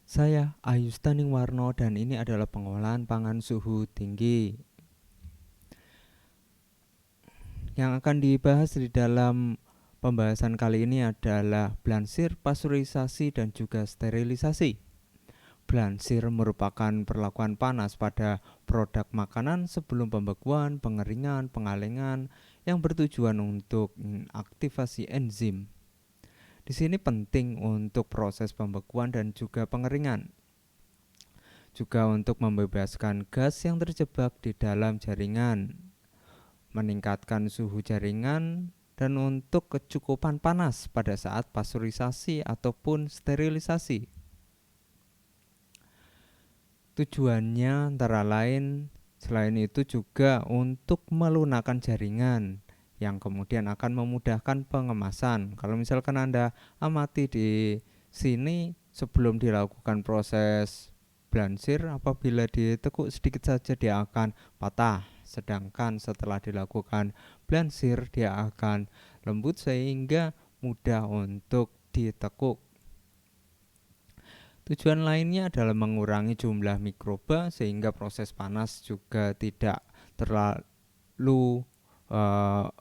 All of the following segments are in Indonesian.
Saya Ayu Staning Warno dan ini adalah pengolahan pangan suhu tinggi. Yang akan dibahas di dalam pembahasan kali ini adalah blansir, pasteurisasi, dan juga sterilisasi. Blansir merupakan perlakuan panas pada produk makanan sebelum pembekuan, pengeringan, pengalengan yang bertujuan untuk aktivasi enzim. Di sini penting untuk proses pembekuan dan juga pengeringan. Juga untuk membebaskan gas yang terjebak di dalam jaringan, meningkatkan suhu jaringan, dan untuk kecukupan panas pada saat pasteurisasi ataupun sterilisasi. Tujuannya antara lain selain itu juga untuk melunakkan jaringan yang kemudian akan memudahkan pengemasan. Kalau misalkan Anda amati di sini sebelum dilakukan proses blansir, apabila ditekuk sedikit saja dia akan patah. Sedangkan setelah dilakukan blansir dia akan lembut sehingga mudah untuk ditekuk. Tujuan lainnya adalah mengurangi jumlah mikroba sehingga proses panas juga tidak terlalu uh,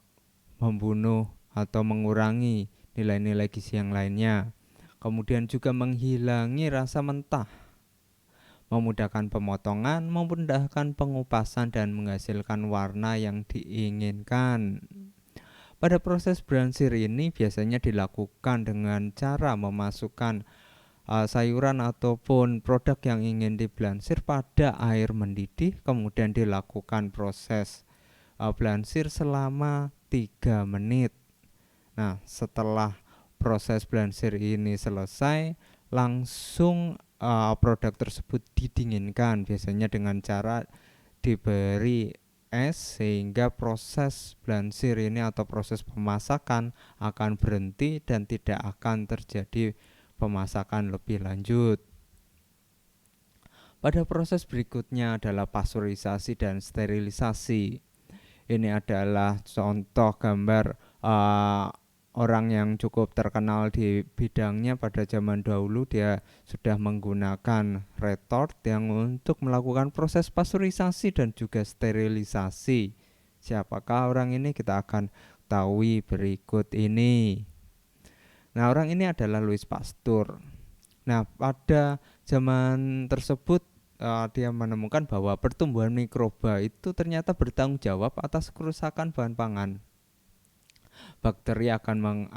membunuh atau mengurangi nilai-nilai gizi yang lainnya. Kemudian juga menghilangi rasa mentah, memudahkan pemotongan, memudahkan pengupasan dan menghasilkan warna yang diinginkan. Pada proses blansir ini biasanya dilakukan dengan cara memasukkan sayuran ataupun produk yang ingin diblansir pada air mendidih, kemudian dilakukan proses blansir selama 3 menit. Nah, setelah proses blansir ini selesai, langsung produk tersebut didinginkan, biasanya dengan cara diberi es sehingga proses blansir ini atau proses pemasakan akan berhenti dan tidak akan terjadi pemasakan lebih lanjut. Pada proses berikutnya adalah pasteurisasi dan sterilisasi. Ini adalah contoh gambar orang yang cukup terkenal di bidangnya pada zaman dahulu. Dia sudah menggunakan retort yang untuk melakukan proses pasteurisasi dan juga sterilisasi. Siapakah orang ini? Kita akan tahu berikut ini. Nah, orang ini adalah Louis Pasteur. Nah, pada zaman tersebut dia menemukan bahwa pertumbuhan mikroba itu ternyata bertanggung jawab atas kerusakan bahan pangan. Bakteri akan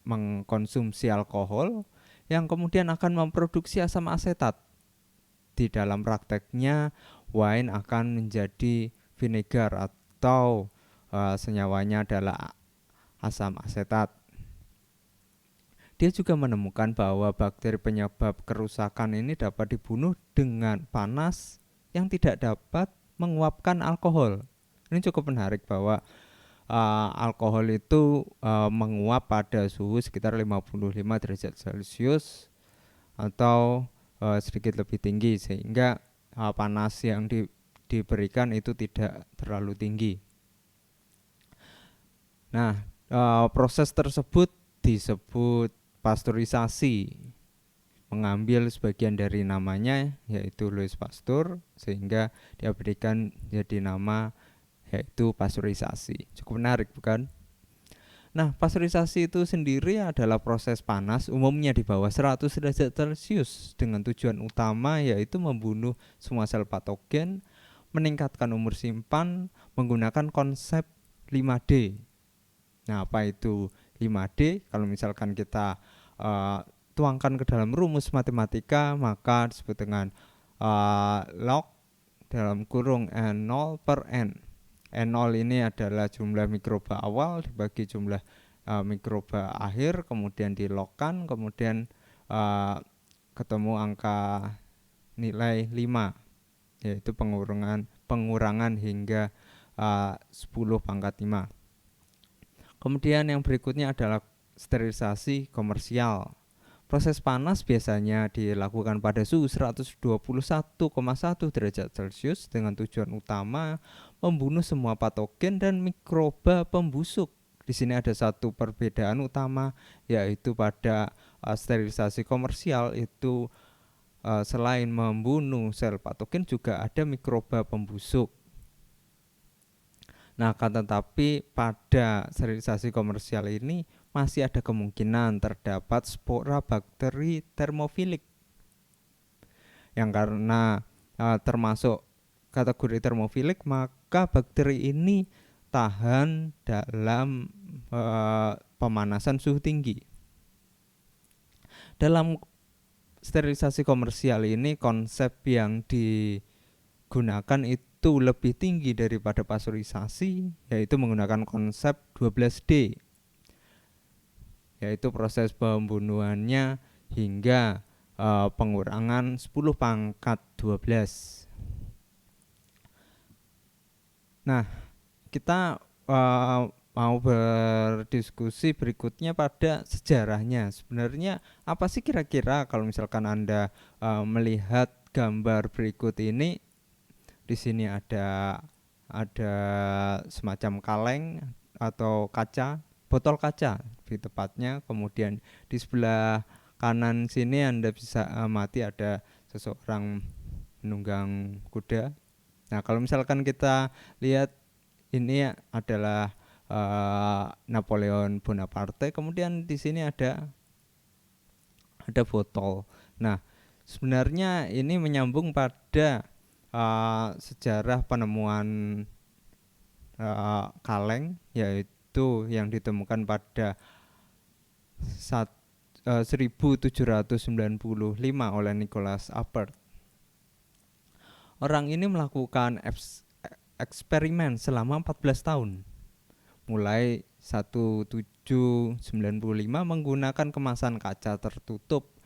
mengkonsumsi alkohol yang kemudian akan memproduksi asam asetat. Di dalam prakteknya, wine akan menjadi vinegar atau senyawanya adalah asam asetat. Dia juga menemukan bahwa bakteri penyebab kerusakan ini dapat dibunuh dengan panas yang tidak dapat menguapkan alkohol. Ini cukup menarik bahwa alkohol itu menguap pada suhu sekitar 55 derajat Celcius atau sedikit lebih tinggi sehingga panas yang diberikan itu tidak terlalu tinggi. Nah, proses tersebut disebut pasteurisasi, mengambil sebagian dari namanya yaitu Louis Pasteur sehingga dia berikan jadi nama yaitu pasteurisasi. Cukup menarik bukan? Nah, pasteurisasi itu sendiri adalah proses panas umumnya di bawah 100 derajat Celcius dengan tujuan utama yaitu membunuh semua sel patogen, meningkatkan umur simpan menggunakan konsep 5D. Nah, apa itu 5D? Kalau misalkan kita tuangkan ke dalam rumus matematika, maka disebut dengan log dalam kurung N0 per N. N0 ini adalah jumlah mikroba awal dibagi jumlah mikroba akhir, kemudian dilogkan, kemudian ketemu angka nilai 5, yaitu pengurangan hingga 10 pangkat 5. Kemudian yang berikutnya adalah sterilisasi komersial. Proses panas biasanya dilakukan pada suhu 121,1 derajat Celcius dengan tujuan utama membunuh semua patogen dan mikroba pembusuk. Di sini ada satu perbedaan utama yaitu pada sterilisasi komersial itu selain membunuh sel patogen juga ada mikroba pembusuk. Nah, akan tetapi pada sterilisasi komersial ini masih ada kemungkinan terdapat spora bakteri termofilik yang karena termasuk kategori termofilik, maka bakteri ini tahan dalam pemanasan suhu tinggi. Dalam sterilisasi komersial ini konsep yang digunakan itu lebih tinggi daripada pasteurisasi, yaitu menggunakan konsep 12D, yaitu proses pembunuhannya hingga pengurangan 10 pangkat 12. Nah, kita mau berdiskusi berikutnya pada sejarahnya. Sebenarnya apa sih kira-kira kalau misalkan Anda melihat gambar berikut ini? Di sini ada semacam kaleng atau kaca, botol kaca lebih tepatnya. Kemudian di sebelah kanan sini Anda bisa amati ada seseorang menunggang kuda. Nah, kalau misalkan kita lihat ini adalah Napoleon Bonaparte, kemudian di sini ada botol. Nah, sebenarnya ini menyambung pada sejarah penemuan kaleng, yaitu yang ditemukan pada 1795 oleh Nicholas Appert. Orang ini melakukan eksperimen selama 14 tahun. Mulai 1795 menggunakan kemasan kaca tertutup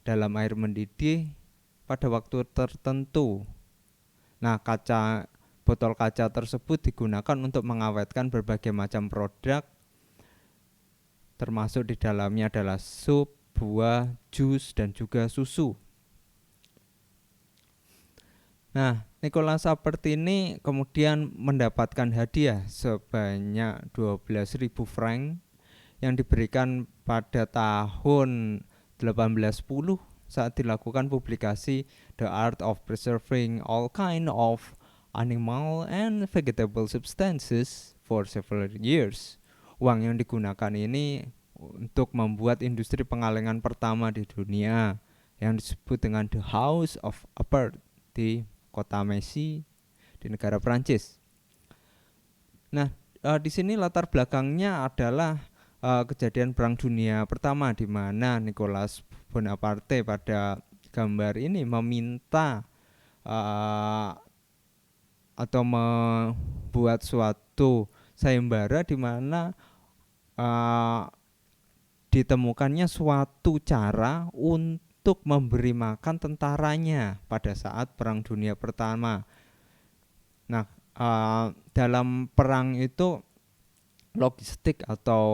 dalam air mendidih pada waktu tertentu. Nah, botol kaca tersebut digunakan untuk mengawetkan berbagai macam produk, termasuk di dalamnya adalah sup, buah, jus, dan juga susu. Nah, Nicholas Appert ini kemudian mendapatkan hadiah sebanyak 12.000 franc yang diberikan pada tahun 1810 saat dilakukan publikasi The Art of Preserving All Kind of Animal and Vegetable Substances for several years. Uang yang digunakan ini untuk membuat industri pengalengan pertama di dunia yang disebut dengan The House of Appert di kota Messi di negara Prancis. Nah, di sini latar belakangnya adalah kejadian Perang Dunia Pertama, di mana Nicholas Bonaparte pada gambar ini meminta atau membuat suatu sayembara di mana ditemukannya suatu cara untuk memberi makan tentaranya pada saat Perang Dunia Pertama. Nah, dalam perang itu logistik atau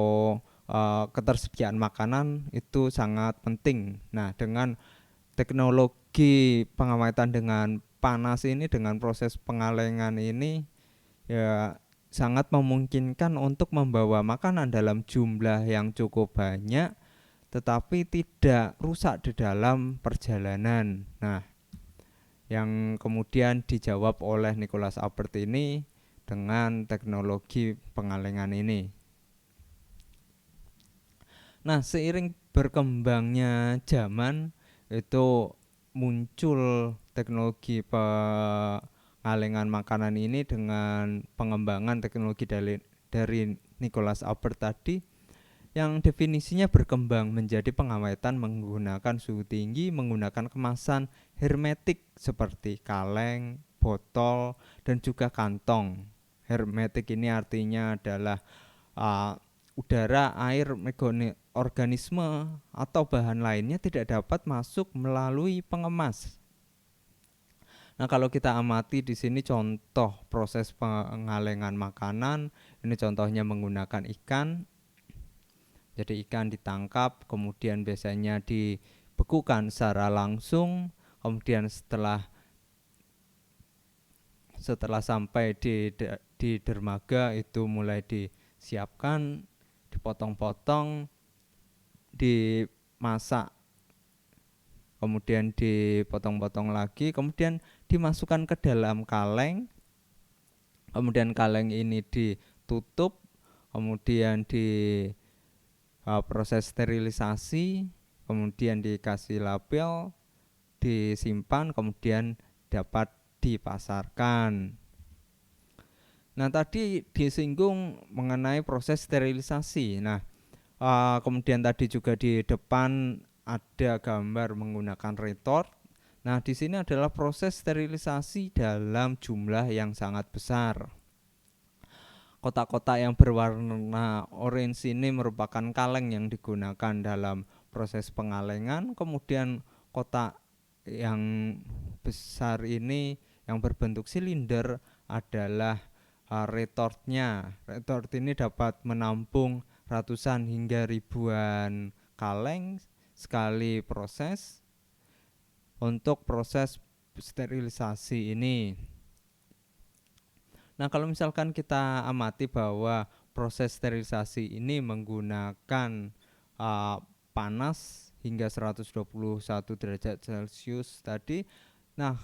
ketersediaan makanan itu sangat penting. Nah, dengan teknologi pengawetan dengan panas ini, dengan proses pengalengan ini, ya sangat memungkinkan untuk membawa makanan dalam jumlah yang cukup banyak tetapi tidak rusak di dalam perjalanan. Nah, yang kemudian dijawab oleh Nicholas Appert ini dengan teknologi pengalengan ini. Nah, seiring berkembangnya zaman itu muncul teknologi pengalengan makanan ini dengan pengembangan teknologi dari Nicholas Appert tadi, yang definisinya berkembang menjadi pengawetan menggunakan suhu tinggi, menggunakan kemasan hermetik seperti kaleng, botol, dan juga kantong. Hermetik ini artinya adalah udara, air, organisme, atau bahan lainnya tidak dapat masuk melalui pengemas. Nah, kalau kita amati di sini contoh proses pengalengan makanan, ini contohnya menggunakan ikan. Jadi ikan ditangkap, kemudian biasanya dibekukan secara langsung, kemudian setelah sampai di dermaga itu mulai disiapkan, dipotong-potong, dimasak kemudian dipotong-potong lagi, kemudian dimasukkan ke dalam kaleng, kemudian kaleng ini ditutup, kemudian proses sterilisasi, kemudian dikasih label, disimpan, kemudian dapat dipasarkan. Nah, tadi disinggung mengenai proses sterilisasi. Nah, kemudian tadi juga di depan ada gambar menggunakan retort. Nah, di sini adalah proses sterilisasi dalam jumlah yang sangat besar. Kotak-kotak yang berwarna orange ini merupakan kaleng yang digunakan dalam proses pengalengan. Kemudian kotak yang besar ini yang berbentuk silinder adalah retortnya. Retort ini dapat menampung ratusan hingga ribuan kaleng sekali proses untuk proses sterilisasi ini. Nah, kalau misalkan kita amati bahwa proses sterilisasi ini menggunakan panas hingga 121 derajat Celcius tadi. Nah,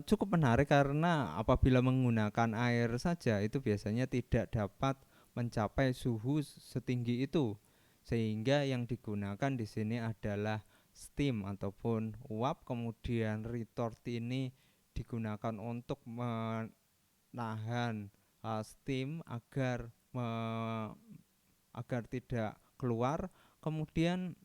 cukup menarik karena apabila menggunakan air saja itu biasanya tidak dapat mencapai suhu setinggi itu. Sehingga yang digunakan di sini adalah steam ataupun uap, kemudian retort ini digunakan untuk menahan steam agar tidak keluar. Kemudian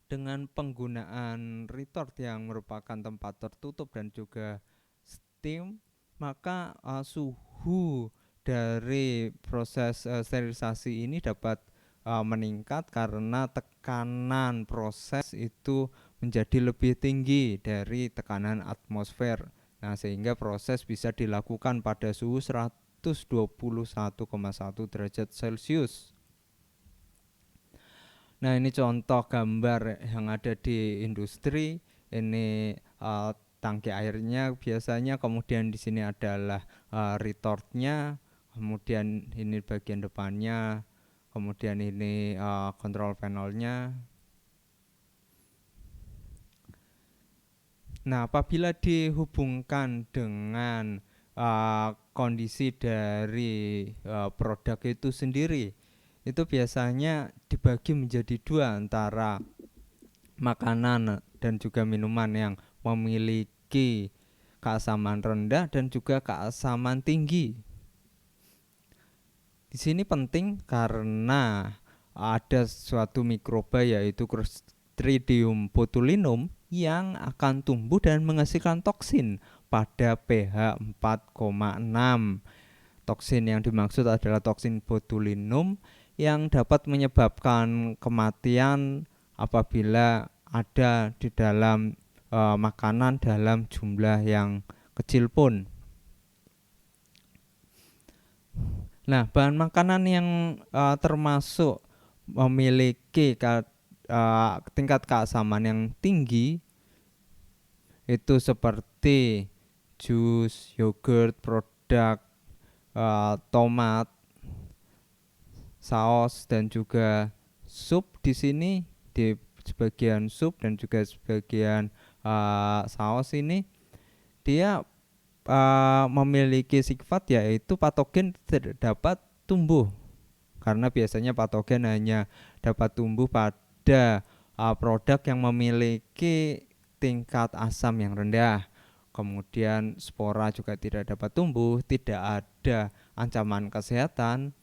dengan penggunaan retort yang merupakan tempat tertutup dan juga steam, maka suhu dari proses sterilisasi ini dapat meningkat karena tekanan proses itu menjadi lebih tinggi dari tekanan atmosfer. Nah, sehingga proses bisa dilakukan pada suhu 121,1 derajat Celcius. Nah, ini contoh gambar yang ada di industri. Ini tangki airnya biasanya, kemudian di sini adalah retortnya, kemudian ini bagian depannya, kemudian ini control panelnya. Nah, apabila dihubungkan dengan kondisi dari produk itu sendiri, itu biasanya dibagi menjadi dua, antara makanan dan juga minuman yang memiliki keasaman rendah dan juga keasaman tinggi. Di sini penting karena ada suatu mikroba yaitu Clostridium botulinum yang akan tumbuh dan menghasilkan toksin pada pH 4,6. Toksin yang dimaksud adalah toksin botulinum yang dapat menyebabkan kematian apabila ada di dalam makanan dalam jumlah yang kecil pun. Nah, bahan makanan yang termasuk memiliki tingkat keasaman yang tinggi itu seperti jus, yogurt, produk tomat, saus dan juga sup. Di sini di sebagian sup dan juga sebagian saus ini dia memiliki sifat yaitu patogen tidak dapat tumbuh, karena biasanya patogen hanya dapat tumbuh pada produk yang memiliki tingkat asam yang rendah. Kemudian spora juga tidak dapat tumbuh, tidak ada ancaman kesehatan,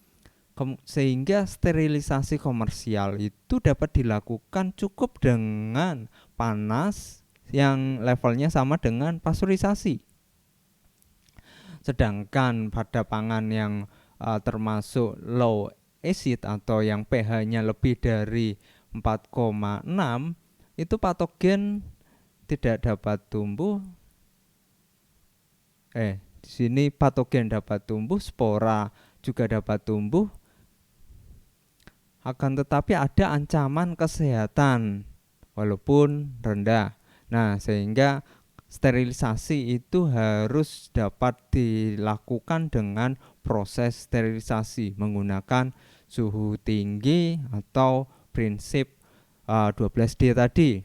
sehingga sterilisasi komersial itu dapat dilakukan cukup dengan panas yang levelnya sama dengan pasteurisasi. Sedangkan pada pangan yang termasuk low acid atau yang pH-nya lebih dari 4,6, itu patogen tidak dapat tumbuh. Di sini patogen dapat tumbuh, spora juga dapat tumbuh. Akan tetapi ada ancaman kesehatan walaupun rendah. Nah, sehingga sterilisasi itu harus dapat dilakukan dengan proses sterilisasi menggunakan suhu tinggi atau prinsip 12D tadi.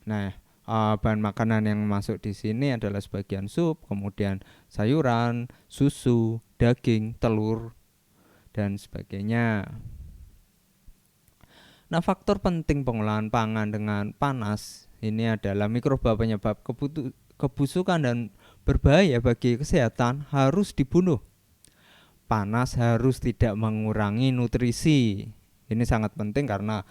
Nah, bahan makanan yang masuk di sini adalah sebagian sup, kemudian sayuran, susu, daging, telur, dan sebagainya. Nah, faktor penting pengolahan pangan dengan panas ini adalah mikroba penyebab kebusukan dan berbahaya bagi kesehatan harus dibunuh. Panas harus tidak mengurangi nutrisi. Ini sangat penting karena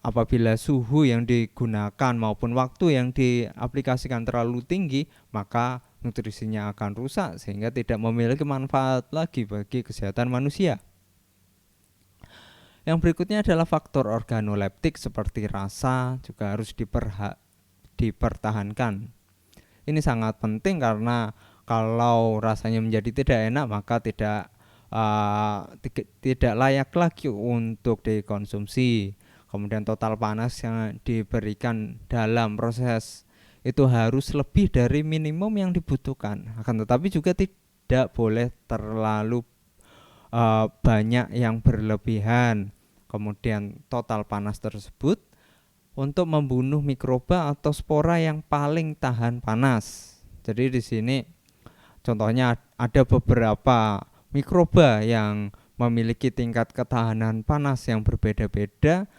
apabila suhu yang digunakan maupun waktu yang diaplikasikan terlalu tinggi, maka nutrisinya akan rusak sehingga tidak memiliki manfaat lagi bagi kesehatan manusia. Yang berikutnya adalah faktor organoleptik seperti rasa juga harus dipertahankan. Ini sangat penting karena kalau rasanya menjadi tidak enak maka tidak layak lagi untuk dikonsumsi. Kemudian total panas yang diberikan dalam proses itu harus lebih dari minimum yang dibutuhkan. Akan tetapi juga tidak boleh terlalu banyak yang berlebihan. Kemudian total panas tersebut untuk membunuh mikroba atau spora yang paling tahan panas. Jadi di sini contohnya ada beberapa mikroba yang memiliki tingkat ketahanan panas yang berbeda-beda.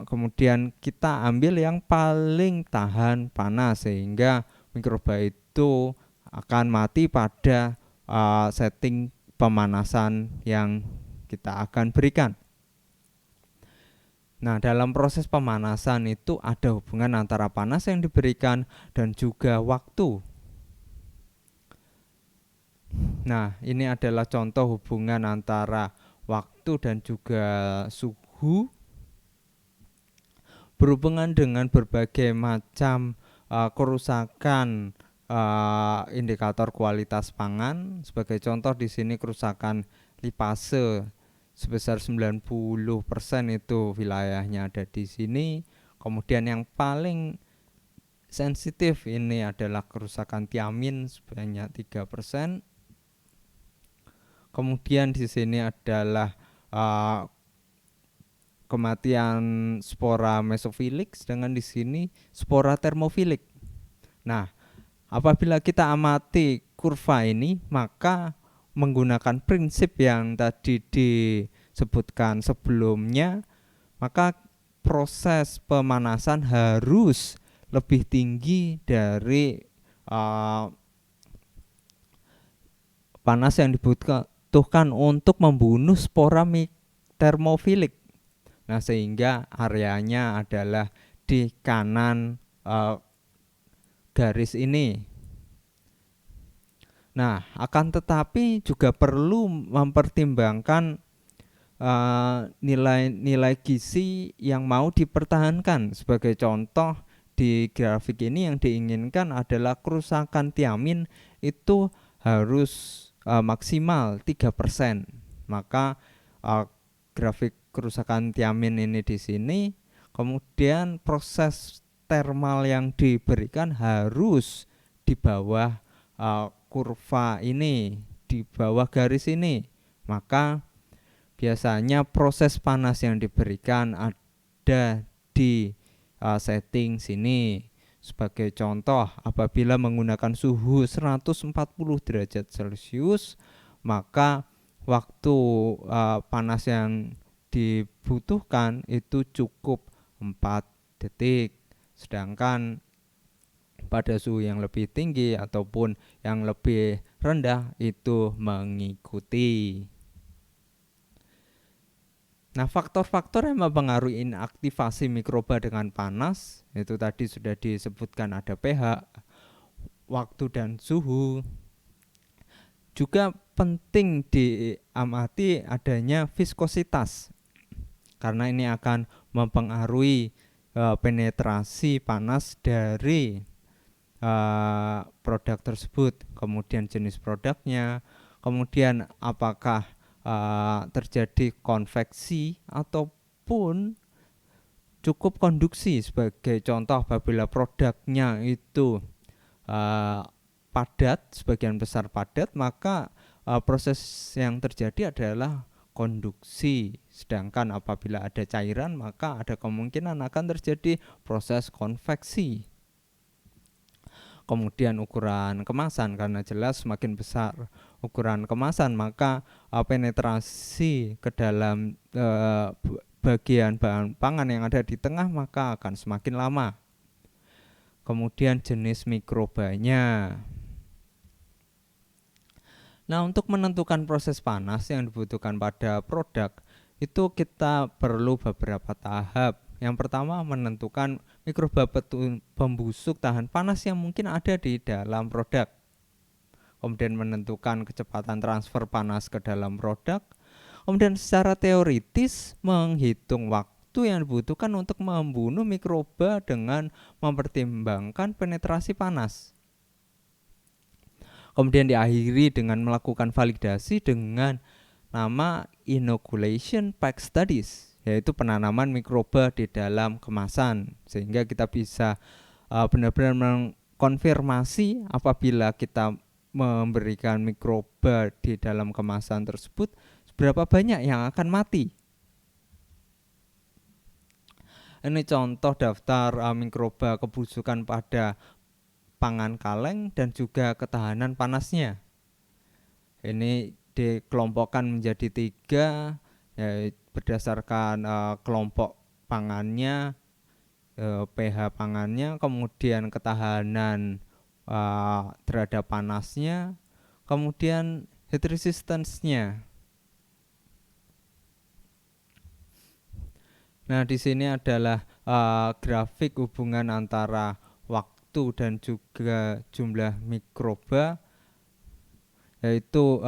Kemudian kita ambil yang paling tahan panas sehingga mikroba itu akan mati pada setting pemanasan yang kita akan berikan. Nah, dalam proses pemanasan itu ada hubungan antara panas yang diberikan dan juga waktu. Nah, ini adalah contoh hubungan antara waktu dan juga suhu berhubungan dengan berbagai macam kerusakan indikator kualitas pangan. Sebagai contoh di sini kerusakan lipase sebesar 90% itu wilayahnya ada di sini. Kemudian yang paling sensitif ini adalah kerusakan tiamin sebanyak 3%. Kemudian di sini adalah kematian spora mesofilik, sedangkan di sini spora termofilik. Nah, apabila kita amati kurva ini, maka menggunakan prinsip yang tadi disebutkan sebelumnya, maka proses pemanasan harus lebih tinggi dari panas yang dibutuhkan untuk membunuh spora termofilik. Nah, sehingga areanya adalah di kanan garis ini. Nah, akan tetapi juga perlu mempertimbangkan nilai-nilai gizi yang mau dipertahankan. Sebagai contoh di grafik ini yang diinginkan adalah kerusakan tiamin itu harus maksimal 3%. Maka grafik kerusakan tiamin ini di sini, kemudian proses termal yang diberikan harus di bawah kurva ini, di bawah garis ini. Maka biasanya proses panas yang diberikan ada di setting sini. Sebagai contoh, apabila menggunakan suhu 140 derajat Celcius, maka waktu panas yang dibutuhkan itu cukup 4 detik. Sedangkan pada suhu yang lebih tinggi ataupun yang lebih rendah itu mengikuti. Nah, faktor-faktor yang mempengaruhi inaktivasi mikroba dengan panas itu tadi sudah disebutkan, ada pH, waktu dan suhu. Juga penting diamati adanya viskositas karena ini akan mempengaruhi penetrasi panas dari produk tersebut, kemudian jenis produknya, kemudian apakah terjadi konveksi ataupun cukup konduksi. Sebagai contoh, apabila produknya itu padat, sebagian besar padat, maka proses yang terjadi adalah konduksi. Sedangkan apabila ada cairan, maka ada kemungkinan akan terjadi proses konveksi. Kemudian ukuran kemasan, karena jelas semakin besar ukuran kemasan maka penetrasi ke dalam bagian bahan pangan yang ada di tengah maka akan semakin lama. Kemudian jenis mikrobanya. Nah, untuk menentukan proses panas yang dibutuhkan pada produk itu kita perlu beberapa tahap. Yang pertama, menentukan mikroba pembusuk tahan panas yang mungkin ada di dalam produk. Kemudian menentukan kecepatan transfer panas ke dalam produk. Kemudian secara teoritis menghitung waktu yang dibutuhkan untuk membunuh mikroba dengan mempertimbangkan penetrasi panas. Kemudian diakhiri dengan melakukan validasi dengan nama inoculation pack studies, yaitu penanaman mikroba di dalam kemasan, sehingga kita bisa benar-benar mengkonfirmasi apabila kita memberikan mikroba di dalam kemasan tersebut seberapa banyak yang akan mati. Ini contoh daftar mikroba kebusukan pada pangan kaleng dan juga ketahanan panasnya. Ini dikelompokkan menjadi 3 berdasarkan kelompok pangannya, pH pangannya, kemudian ketahanan terhadap panasnya, kemudian heat resistance-nya. Nah, di sini adalah grafik hubungan antara waktu dan juga jumlah mikroba, yaitu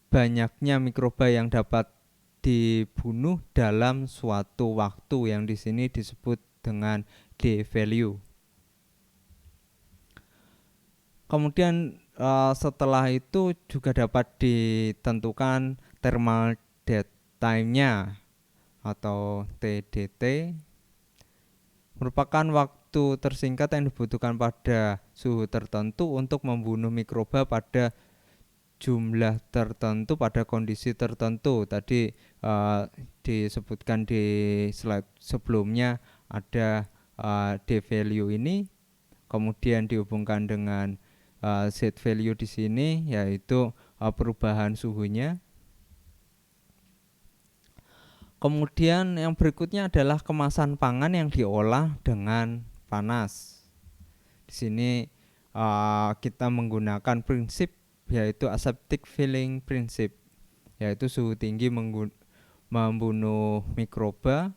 banyaknya mikroba yang dapat dibunuh dalam suatu waktu yang di sini disebut dengan D value. Kemudian setelah itu juga dapat ditentukan thermal dead time-nya atau TDT, merupakan waktu tersingkat yang dibutuhkan pada suhu tertentu untuk membunuh mikroba pada jumlah tertentu pada kondisi tertentu. Tadi disebutkan di slide sebelumnya ada D value ini, kemudian dihubungkan dengan Z value di sini, yaitu perubahan suhunya. Kemudian yang berikutnya adalah kemasan pangan yang diolah dengan panas. Di sini kita menggunakan prinsip yaitu aseptic filling prinsip, yaitu suhu tinggi membunuh mikroba,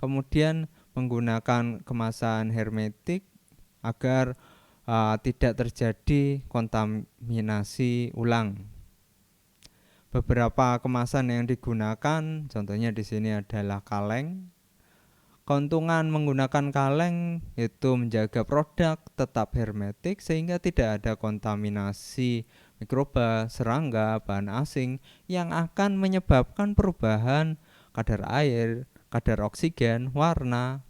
kemudian menggunakan kemasan hermetik agar tidak terjadi kontaminasi ulang. Beberapa kemasan yang digunakan, contohnya di sini adalah kaleng. Keuntungan menggunakan kaleng itu menjaga produk tetap hermetik sehingga tidak ada kontaminasi mikroba, serangga, bahan asing yang akan menyebabkan perubahan kadar air, kadar oksigen, warna.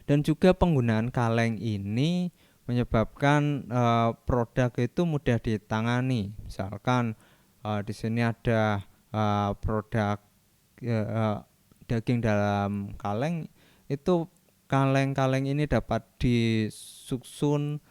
Dan juga penggunaan kaleng ini menyebabkan produk itu mudah ditangani. Misalkan di sini ada produk daging dalam kaleng, itu kaleng-kaleng ini dapat disusun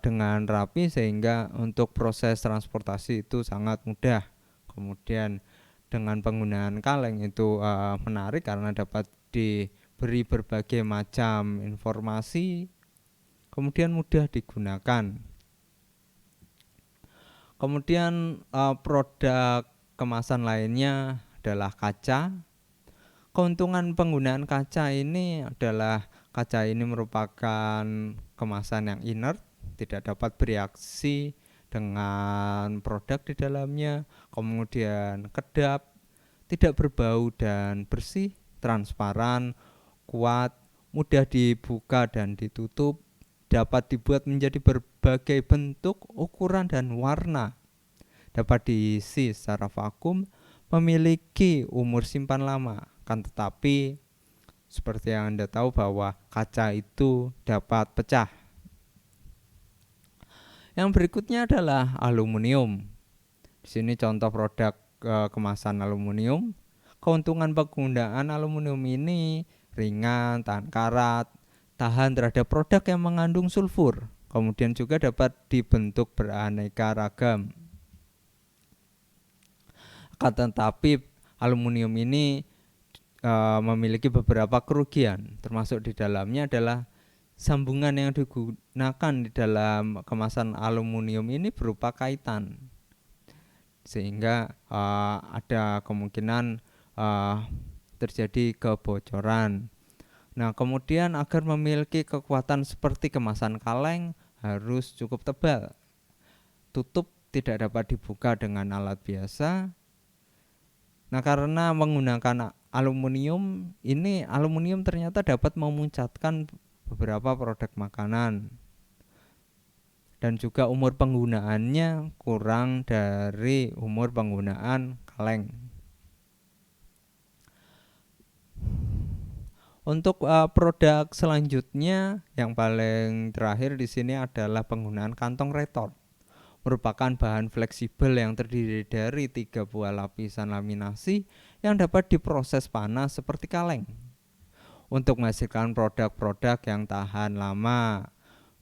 dengan rapi sehingga untuk proses transportasi itu sangat mudah. Kemudian dengan penggunaan kaleng itu menarik karena dapat diberi berbagai macam informasi, kemudian mudah digunakan. Kemudian produk kemasan lainnya adalah kaca. Keuntungan penggunaan kaca ini adalah kaca ini merupakan kemasan yang inert, tidak dapat bereaksi dengan produk di dalamnya, kemudian kedap, tidak berbau dan bersih, transparan, kuat, mudah dibuka dan ditutup, dapat dibuat menjadi berbagai bentuk, ukuran dan warna, dapat diisi secara vakum, memiliki umur simpan lama. Kan tetapi seperti yang Anda tahu bahwa kaca itu dapat pecah. Yang berikutnya adalah aluminium. Di sini contoh produk kemasan aluminium. Keuntungan penggunaan aluminium ini ringan, tahan karat, tahan terhadap produk yang mengandung sulfur. Kemudian juga dapat dibentuk beraneka ragam. Akan tetapi aluminium ini memiliki beberapa kerugian, termasuk di dalamnya adalah sambungan yang digunakan di dalam kemasan aluminium ini berupa kaitan, sehingga ada kemungkinan terjadi kebocoran. Nah, kemudian agar memiliki kekuatan seperti kemasan kaleng harus cukup tebal. Tutup tidak dapat dibuka dengan alat biasa. Nah, karena menggunakan aluminium ini, aluminium ternyata dapat memuncatkan beberapa produk makanan. Dan juga umur penggunaannya kurang dari umur penggunaan kaleng. Untuk produk selanjutnya yang paling terakhir di sini adalah penggunaan kantong retort. Merupakan bahan fleksibel yang terdiri dari 3 buah lapisan laminasi yang dapat diproses panas seperti kaleng untuk menghasilkan produk-produk yang tahan lama.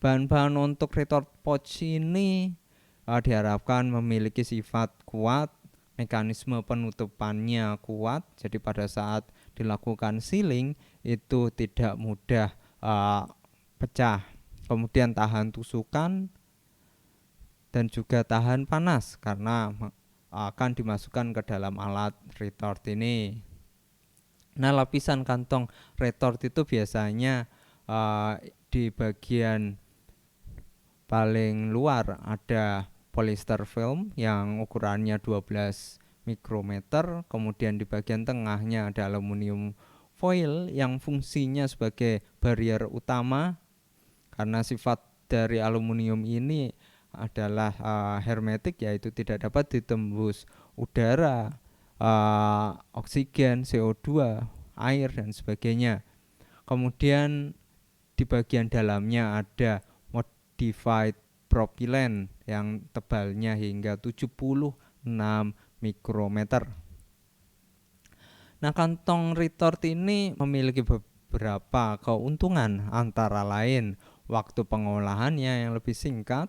Bahan-bahan untuk retort pouch ini diharapkan memiliki sifat kuat, mekanisme penutupannya kuat, jadi pada saat dilakukan sealing itu tidak mudah pecah. Kemudian tahan tusukan dan juga tahan panas karena akan dimasukkan ke dalam alat retort ini. Nah, lapisan kantong retort itu biasanya di bagian paling luar ada polyester film yang ukurannya 12 mikrometer, kemudian di bagian tengahnya ada aluminium foil yang fungsinya sebagai barrier utama karena sifat dari aluminium ini adalah hermetik, yaitu tidak dapat ditembus udara, oksigen, CO2, air dan sebagainya. Kemudian di bagian dalamnya ada modified propylen yang tebalnya hingga 76 mikrometer. Nah, kantong retort ini memiliki beberapa keuntungan, antara lain waktu pengolahannya yang lebih singkat,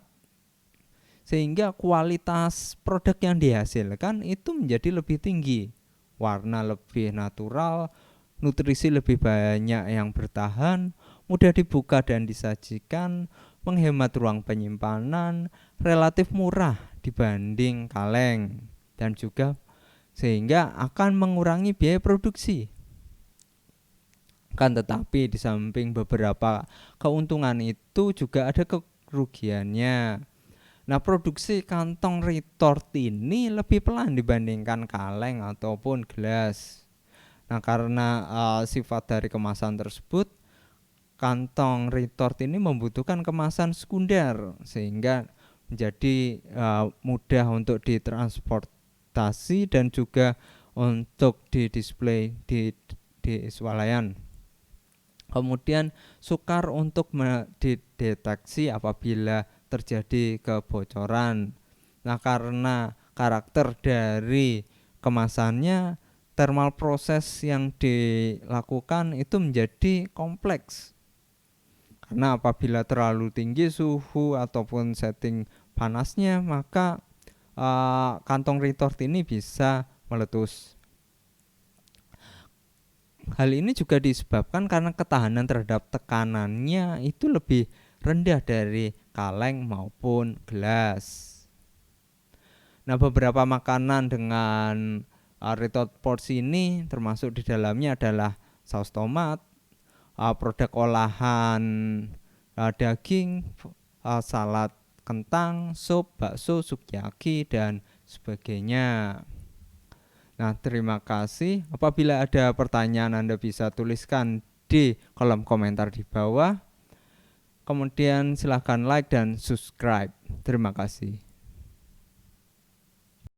sehingga kualitas produk yang dihasilkan itu menjadi lebih tinggi, warna lebih natural, nutrisi lebih banyak yang bertahan, mudah dibuka dan disajikan, menghemat ruang penyimpanan, relatif murah dibanding kaleng, dan juga sehingga akan mengurangi biaya produksi. Kan tetapi di samping beberapa keuntungan itu juga ada kerugiannya. Nah, produksi kantong retort ini lebih pelan dibandingkan kaleng ataupun gelas. Nah, karena sifat dari kemasan tersebut, kantong retort ini membutuhkan kemasan sekunder sehingga menjadi mudah untuk ditransportasi dan juga untuk didisplay di swalayan. Kemudian sukar untuk dideteksi apabila terjadi kebocoran. Nah, karena karakter dari kemasannya, thermal proses yang dilakukan itu menjadi kompleks. Karena apabila terlalu tinggi suhu ataupun setting panasnya, maka kantong retort ini bisa meletus. Hal ini juga disebabkan karena ketahanan terhadap tekanannya itu lebih rendah dari kaleng maupun gelas. Nah, beberapa makanan dengan retort pouch ini termasuk di dalamnya adalah saus tomat, produk olahan daging, salad kentang, sup, bakso, sukiyaki, dan sebagainya. Nah, terima kasih. Apabila ada pertanyaan, Anda bisa tuliskan di kolom komentar di bawah. Kemudian silahkan like dan subscribe. Terima kasih.